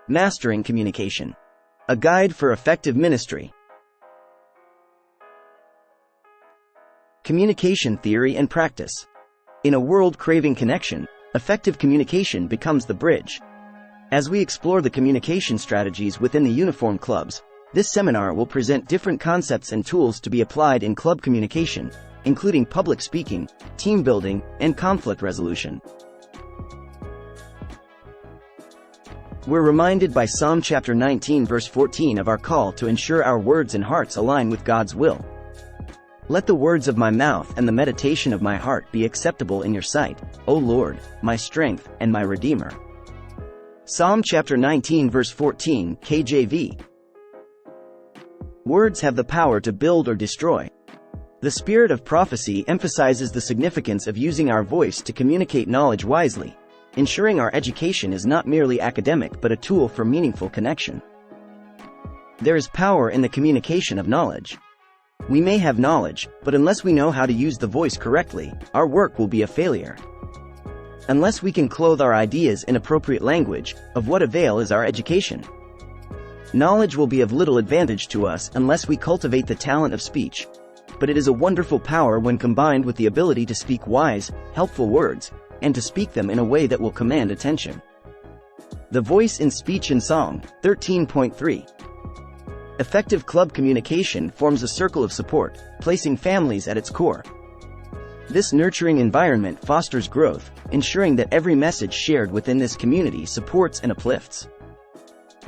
Mastering Communication. A Guide for Effective Ministry. Communication Theory and Practice. In a world craving connection, effective communication becomes the bridge. As we explore the communication strategies within the uniform clubs, this seminar will present different concepts and tools to be applied in club communication, including public speaking, team building, and conflict resolution. We're reminded by Psalm chapter 19 verse 14 of our call to ensure our words and hearts align with God's will. Let the words of my mouth and the meditation of my heart be acceptable in your sight, O Lord, my strength and my Redeemer. Psalm chapter 19 verse 14, KJV. Words have the power to build or destroy. The spirit of prophecy emphasizes the significance of using our voice to communicate knowledge wisely, ensuring our education is not merely academic but a tool for meaningful connection. There is power in the communication of knowledge. We may have knowledge, but unless we know how to use the voice correctly, our work will be a failure. Unless we can clothe our ideas in appropriate language, of what avail is our education? Knowledge will be of little advantage to us unless we cultivate the talent of speech. But it is a wonderful power when combined with the ability to speak wise, helpful words, and to speak them in a way that will command attention. The Voice in Speech and Song, 13.3. Effective club communication forms a circle of support, placing families at its core. This nurturing environment fosters growth, ensuring that every message shared within this community supports and uplifts.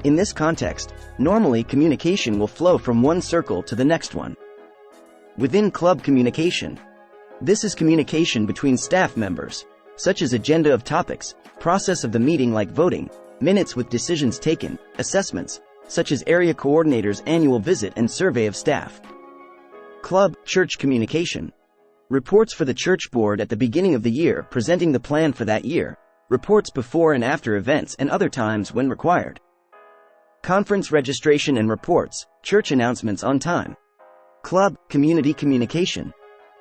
In this context, normally communication will flow from one circle to the next one. Within club communication, this is communication between staff members, such as agenda of topics, process of the meeting like voting, minutes with decisions taken, assessments, such as area coordinators' annual visit and survey of staff. Club, church communication. Reports for the church board at the beginning of the year presenting the plan for that year, reports before and after events and other times when required. Conference registration and reports, church announcements on time. Club, community communication.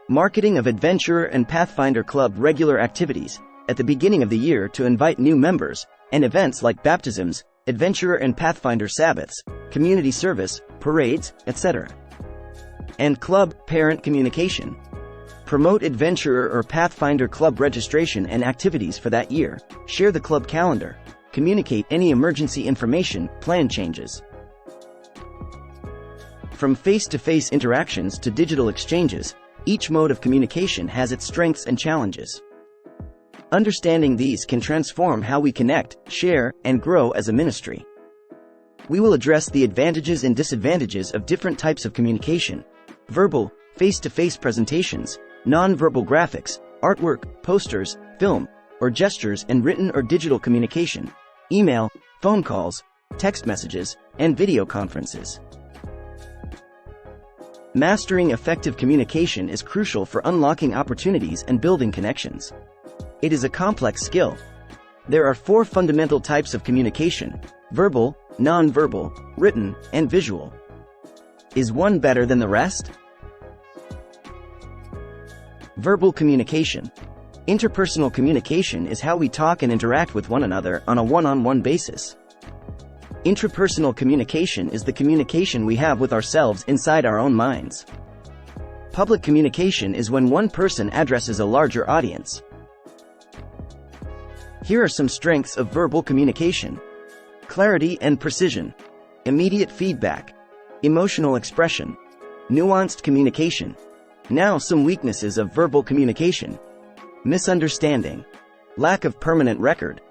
Marketing of Adventurer and Pathfinder Club regular activities, at the beginning of the year to invite new members, and events like baptisms, Adventurer and Pathfinder Sabbaths, community service, parades, etc. And club, parent communication. Promote Adventurer or Pathfinder Club registration and activities for that year, share the club calendar, communicate any emergency information, plan changes. From face-to-face interactions to digital exchanges, each mode of communication has its strengths and challenges. Understanding these can transform how we connect, share, and grow as a ministry. We will address the advantages and disadvantages of different types of communication: verbal, face-to-face presentations, non-verbal graphics, artwork, posters, film, or gestures, and written or digital communication, email, phone calls, text messages, and video conferences. Mastering effective communication is crucial for unlocking opportunities and building connections. It is a complex skill. There are 4 fundamental types of communication: verbal, non-verbal, written, and visual. Is one better than the rest? Verbal communication. Interpersonal communication is how we talk and interact with one another on a one-on-one basis. Intrapersonal communication is the communication we have with ourselves inside our own minds. Public communication is when one person addresses a larger audience. Here are some strengths of verbal communication: clarity and precision, immediate feedback, emotional expression, nuanced communication. Now some weaknesses of verbal communication: misunderstanding, lack of permanent record,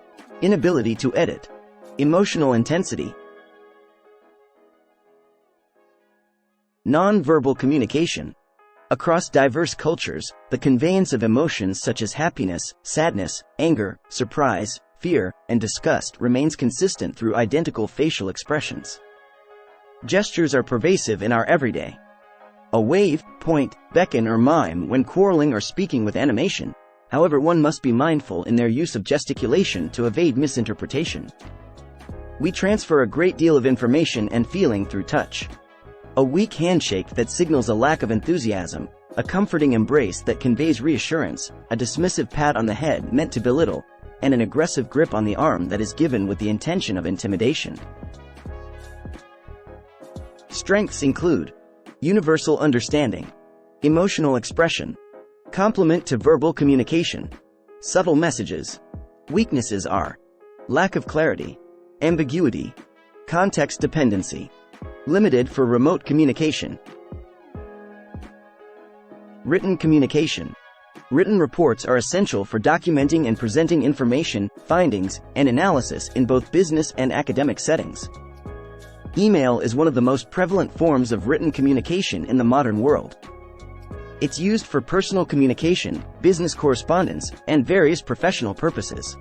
inability to edit, emotional intensity. Non-verbal communication. Across diverse cultures, the conveyance of emotions such as happiness, sadness, anger, surprise, fear, and disgust remains consistent through identical facial expressions. Gestures are pervasive in our everyday. A wave, point, beckon, or mime when quarreling or speaking with animation. However, one must be mindful in their use of gesticulation to evade misinterpretation. We transfer a great deal of information and feeling through touch. A weak handshake that signals a lack of enthusiasm, a comforting embrace that conveys reassurance, a dismissive pat on the head meant to belittle, and an aggressive grip on the arm that is given with the intention of intimidation. Strengths include universal understanding, emotional expression, complement to verbal communication, subtle messages. Weaknesses are lack of clarity, ambiguity, context dependency, limited for remote communication. Written communication. Written reports are essential for documenting and presenting information, findings, and analysis in both business and academic settings. Email is one of the most prevalent forms of written communication in the modern world. It's used for personal communication, business correspondence, and various professional purposes.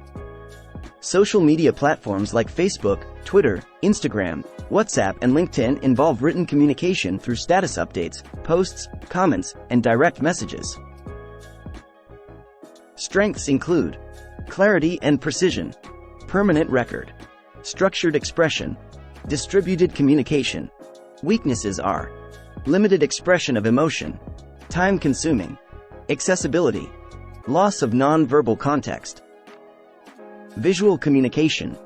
Social media platforms like Facebook, Twitter, Instagram, WhatsApp, and LinkedIn involve written communication through status updates, posts, comments, and direct messages. Strengths include clarity and precision, permanent record, structured expression, distributed communication. Weaknesses are limited expression of emotion, time-consuming, accessibility, loss of non-verbal context. Visual communication.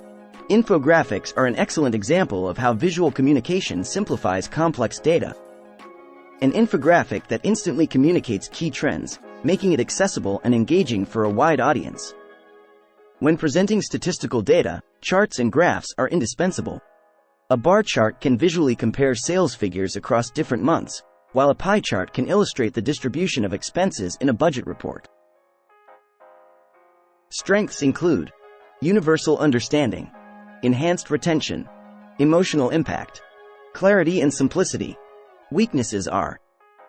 Infographics are an excellent example of how visual communication simplifies complex data. An infographic that instantly communicates key trends, making it accessible and engaging for a wide audience. When presenting statistical data, charts and graphs are indispensable. A bar chart can visually compare sales figures across different months, while a pie chart can illustrate the distribution of expenses in a budget report. Strengths include universal understanding, enhanced retention, emotional impact, clarity and simplicity. Weaknesses are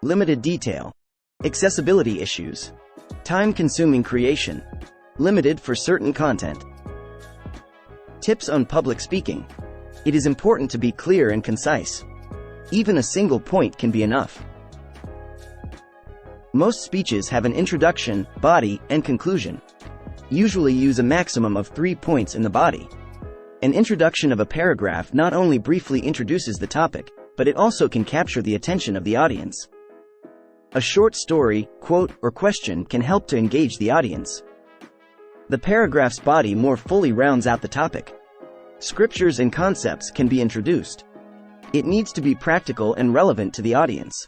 limited detail, accessibility issues, time-consuming creation, limited for certain content. Tips on public speaking. It is important to be clear and concise. Even a single point can be enough. Most speeches have an introduction, body, and conclusion. Usually use a maximum of 3 points in the body. An introduction of a paragraph not only briefly introduces the topic, but it also can capture the attention of the audience. A short story, quote, or question can help to engage the audience. The paragraph's body more fully rounds out the topic. Scriptures and concepts can be introduced. It needs to be practical and relevant to the audience.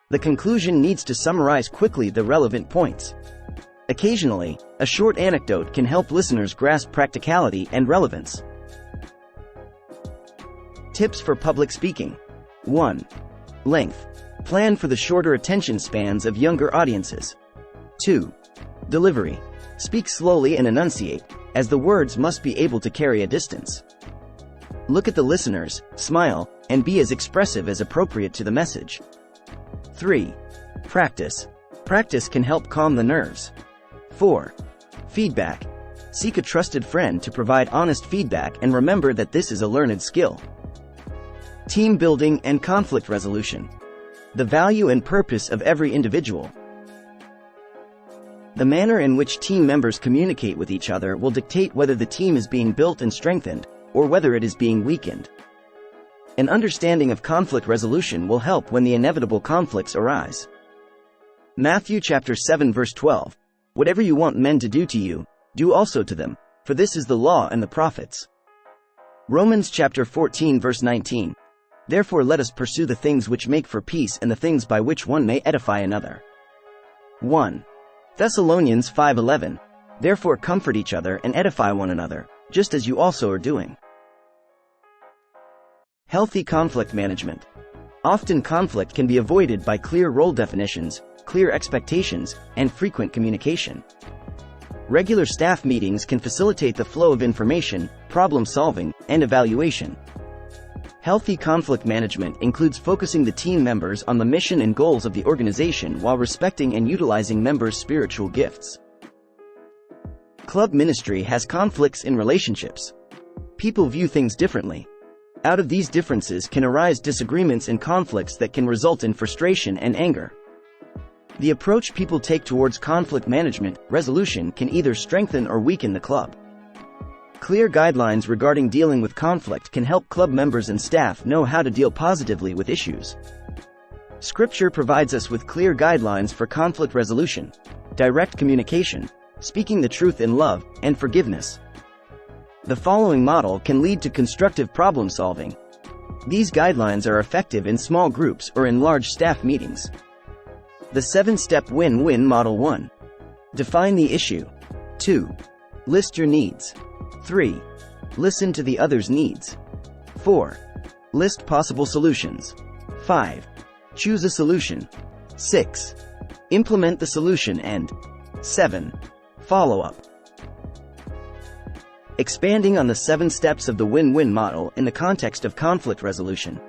The conclusion needs to summarize quickly the relevant points. Occasionally, a short anecdote can help listeners grasp practicality and relevance. Tips for public speaking. 1. Length. Plan for the shorter attention spans of younger audiences. 2. Delivery. Speak slowly and enunciate, as the words must be able to carry a distance. Look at the listeners, smile, and be as expressive as appropriate to the message. 3. Practice. Practice can help calm the nerves. 4. Feedback. Seek a trusted friend to provide honest feedback and remember that this is a learned skill. Team building and conflict resolution. The value and purpose of every individual. The manner in which team members communicate with each other will dictate whether the team is being built and strengthened, or whether it is being weakened. An understanding of conflict resolution will help when the inevitable conflicts arise. Matthew chapter 7 verse 12. Whatever you want men to do to you, do also to them, for this is the law and the prophets. Romans chapter 14 verse 19. Therefore let us pursue the things which make for peace and the things by which one may edify another. 1 Thessalonians 5:11. Therefore comfort each other and edify one another, just as you also are doing. Healthy conflict management. Often conflict can be avoided by clear role definitions, clear expectations, and frequent communication. Regular staff meetings can facilitate the flow of information, problem solving, and evaluation. Healthy conflict management includes focusing the team members on the mission and goals of the organization while respecting and utilizing members' spiritual gifts. Club ministry has conflicts in relationships. People view things differently. Out of these differences can arise disagreements and conflicts that can result in frustration and anger. The approach people take towards conflict management resolution can either strengthen or weaken the club. Clear guidelines regarding dealing with conflict can help club members and staff know how to deal positively with issues. Scripture provides us with clear guidelines for conflict resolution, direct communication, speaking the truth in love, and forgiveness. The following model can lead to constructive problem solving. These guidelines are effective in small groups or in large staff meetings. The 7-step win-win model. 1. Define the issue. 2. List your needs. 3. Listen to the other's needs. 4. List possible solutions. 5. Choose a solution. 6. Implement the solution, and 7. Follow up. Expanding on the 7 steps of the win-win model in the context of conflict resolution.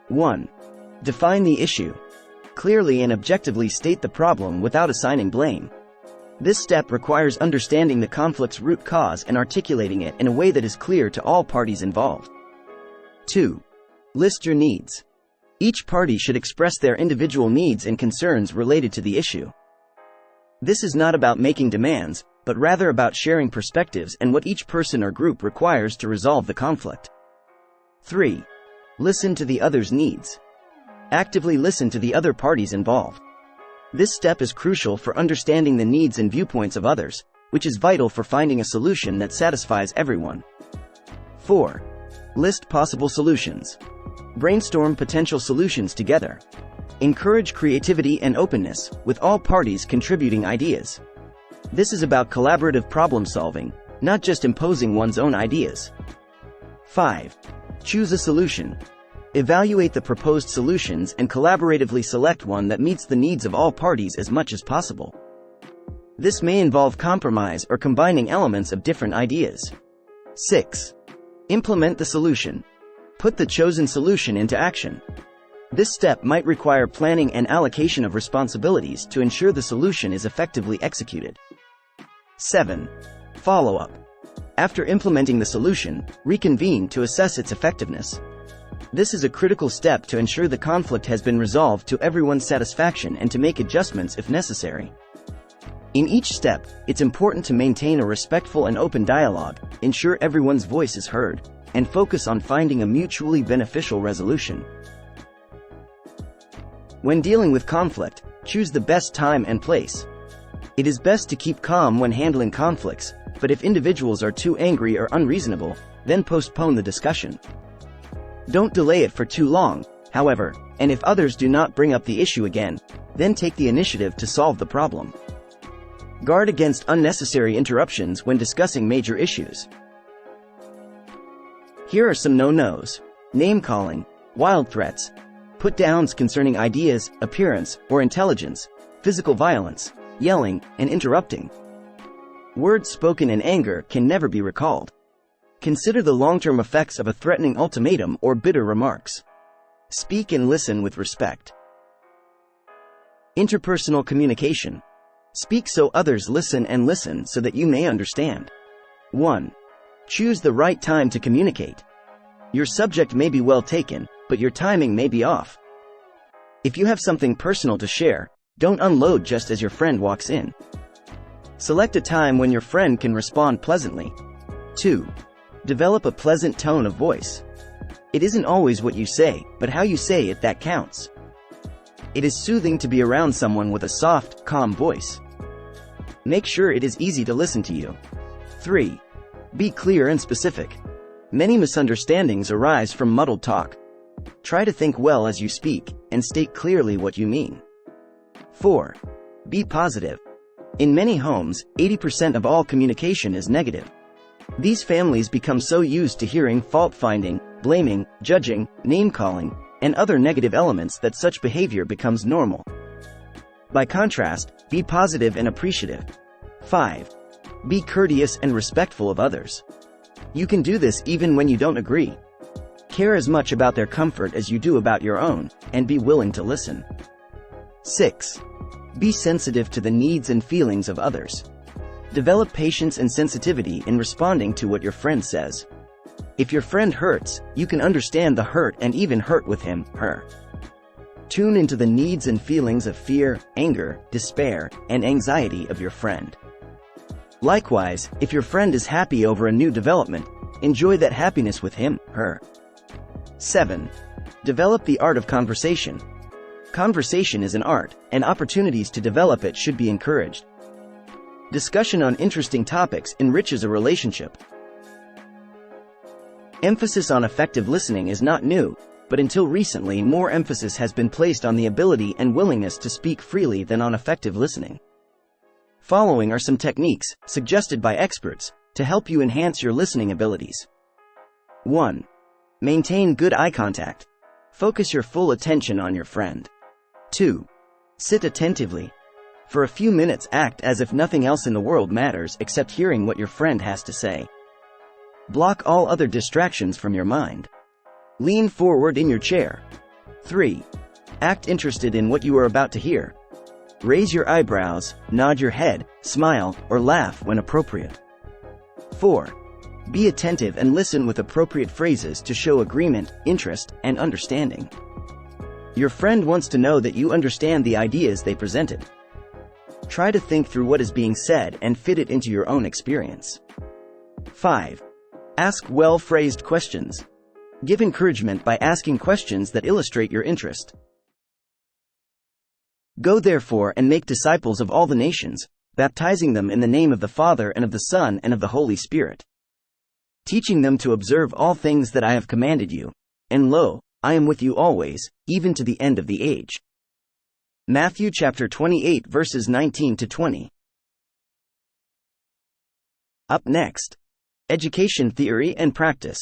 1. Define the issue. Clearly and objectively state the problem without assigning blame. This step requires understanding the conflict's root cause and articulating it in a way that is clear to all parties involved. 2. List your needs. Each party should express their individual needs and concerns related to the issue. This is not about making demands, but rather about sharing perspectives and what each person or group requires to resolve the conflict. 3. Listen to the other's needs. Actively listen to the other parties involved. This step is crucial for understanding the needs and viewpoints of others, which is vital for finding a solution that satisfies everyone. 4. List possible solutions. Brainstorm potential solutions together. Encourage creativity and openness, with all parties contributing ideas. This is about collaborative problem solving, not just imposing one's own ideas. 5. Choose a solution. Evaluate the proposed solutions and collaboratively select one that meets the needs of all parties as much as possible. This may involve compromise or combining elements of different ideas. 6. Implement the solution. Put the chosen solution into action. This step might require planning and allocation of responsibilities to ensure the solution is effectively executed. 7. Follow up. After implementing the solution, reconvene to assess its effectiveness. This is a critical step to ensure the conflict has been resolved to everyone's satisfaction and to make adjustments if necessary. In each step, it's important to maintain a respectful and open dialogue, ensure everyone's voice is heard, and focus on finding a mutually beneficial resolution. When dealing with conflict, choose the best time and place. It is best to keep calm when handling conflicts, but if individuals are too angry or unreasonable, then postpone the discussion. Don't delay it for too long, however, and if others do not bring up the issue again, then take the initiative to solve the problem. Guard against unnecessary interruptions when discussing major issues. Here are some no-nos: name-calling, wild threats, put-downs concerning ideas, appearance, or intelligence, physical violence, yelling, and interrupting. Words spoken in anger can never be recalled. Consider the long-term effects of a threatening ultimatum or bitter remarks. Speak and listen with respect. Interpersonal communication. Speak so others listen and listen so that you may understand. 1. Choose the right time to communicate. Your subject may be well taken, but your timing may be off. If you have something personal to share, don't unload just as your friend walks in. Select a time when your friend can respond pleasantly. 2. Develop a pleasant tone of voice. It isn't always what you say, but how you say it that counts. It is soothing to be around someone with a soft, calm voice. Make sure it is easy to listen to you. 3. Be clear and specific. Many misunderstandings arise from muddled talk. Try to think well as you speak, and state clearly what you mean. 4. Be positive. In many homes, 80% of all communication is negative. These families become so used to hearing fault-finding, blaming, judging, name-calling, and other negative elements that such behavior becomes normal. By contrast, be positive and appreciative. 5. Be courteous and respectful of others. You can do this even when you don't agree. Care as much about their comfort as you do about your own, and be willing to listen. 6. Be sensitive to the needs and feelings of others. Develop patience and sensitivity in responding to what your friend says. If your friend hurts, you can understand the hurt and even hurt with him, her. Tune into the needs and feelings of fear, anger, despair, and anxiety of your friend. Likewise, if your friend is happy over a new development, enjoy that happiness with him, her. 7. Develop the art of conversation. Conversation is an art, and opportunities to develop it should be encouraged. Discussion on interesting topics enriches a relationship. Emphasis on effective listening is not new, but until recently more emphasis has been placed on the ability and willingness to speak freely than on effective listening. Following are some techniques, suggested by experts, to help you enhance your listening abilities. 1. Maintain good eye contact. Focus your full attention on your friend. 2. Sit attentively. For a few minutes act as if nothing else in the world matters except hearing what your friend has to say. Block all other distractions from your mind. Lean forward in your chair. 3. Act interested in what you are about to hear. Raise your eyebrows, nod your head, smile, or laugh when appropriate. 4. Be attentive and listen with appropriate phrases to show agreement, interest, and understanding. Your friend wants to know that you understand the ideas they presented. Try to think through what is being said and fit it into your own experience. 5. Ask well-phrased questions. Give encouragement by asking questions that illustrate your interest. Go therefore and make disciples of all the nations, baptizing them in the name of the Father and of the Son and of the Holy Spirit, teaching them to observe all things that I have commanded you. And lo, I am with you always, even to the end of the age. Matthew chapter 28 verses 19 to 20. Up next, education theory and practice.